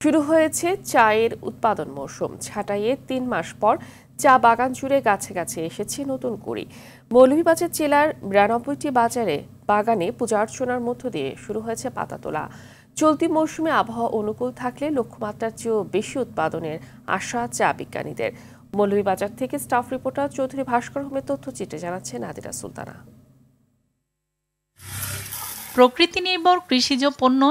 শুরু হয়েছে চায়ের উৎপাদন মৌসুম। ছাঁটাইয়ের ৩ মাস পর চা বাগান জুড়ে গাছে গাছে এসেছে নতুন কুড়ি। মৌলভীবাজার জেলার ৯২টি বাগানে পূজা অর্চনার মধ্য দিয়ে শুরু হয়েছে পাতা তোলা। চলতি মৌসুমে আবহাওয়া অনুকূল থাকলে লক্ষ্যমাত্রার চেয়েও বেশি উৎপাদনের আশা চা বিজ্ঞানীদের। মৌলভীবাজার থেকে স্টাফ রিপোর্টার চৌধুরী ভাস্কর আহমেদ তথ্যচিত্রে জানাচ্ছে নাদিরা সুলতানা। প্রকৃতি নির্ভর কৃষিজ পণ্য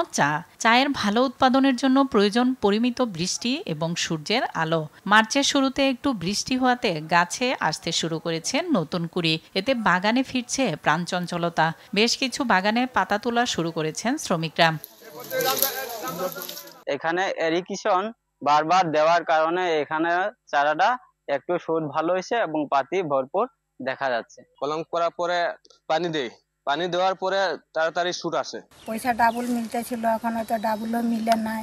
চায়ের ভালো উৎপাদনের জন্য প্রয়োজন পরিমিত বৃষ্টি এবং সূর্যের আলো। মার্চের শুরুতে একটু বৃষ্টি হওয়াতে গাছে আসতে শুরু করেছে নতুন কুড়ি। এতে বাগানে ফিরছে প্রাণচঞ্চলতা। বেশ কিছু বাগানে পাতা তোলা শুরু করেছেন শ্রমিকরা। এখানে এরিগেশন বারবার দেওয়ার কারণে এখানে চারাটা একটু সুদ ভালো হয়েছে এবং পাতি ভরপুর দেখা যাচ্ছে। কলম করার পরে পানি দেওয়ার পরে তাড়াতাড়ি শুট আসে। পয়সা ডাবল মিলতেছিল, এখন হয়তো ডাবলও মিলে নাই,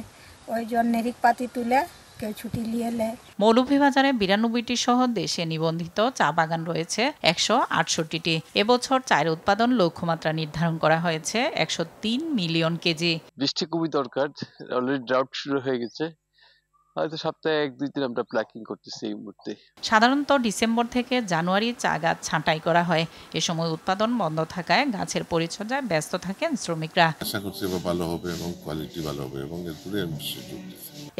ওই জন্য নেরিক পাতি তুলে কেউ ছুটি নিয়ে নেয়। মৌলভীবাজারে ৯২টি সহ দেশে নিবন্ধিত চা বাগান রয়েছে ১৬৮টি। এবছর চায়ের উৎপাদন লক্ষ্যমাত্রা নির্ধারণ করা হয়েছে ১০৩ মিলিয়ন কেজি। বৃষ্টি খুবই দরকার, অলরেডি ড্রাউট শুরু হয়ে গেছে। হয়তো সপ্তাহে ১-২ দিন আমরা প্ল্যাকিং করতেছি এই মুহূর্তে। সাধারণত ডিসেম্বর থেকে জানুয়ারি চা গাছ ছাঁটাই করা হয়। এ সময় উৎপাদন বন্ধ থাকায় গাছের পরিচর্যায় ব্যস্ত থাকেন শ্রমিকরা। আশা করছি এবার ভালো হবে এবং কোয়ালিটি ভালো হবে এবং এরপরে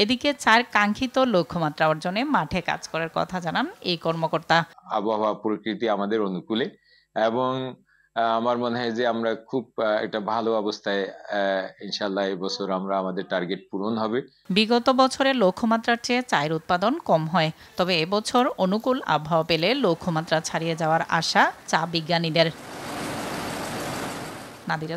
এদিকে চায়ের কাঙ্ক্ষিত লক্ষ্যমাত্রা অর্জনে মাঠে কাজ করার কথা জানান এই কর্মকর্তা। আবহাওয়া প্রকৃতি আমাদের অনুকূলে এবং আমার মনে হয় যে আমরা খুব একটা ভালো অবস্থায় ইনশাআল্লাহ এবছর আমরা আমাদের টার্গেট পূরণ হবে। বিগত বছরের লক্ষ্যমাত্রার চেয়ে চায়ের উৎপাদন কম হয়, তবে এবছর অনুকূল আবহাওয়া পেলে লক্ষ্যমাত্রা ছাড়িয়ে যাওয়ার আশা চা বিজ্ঞানীদের। নাদিরা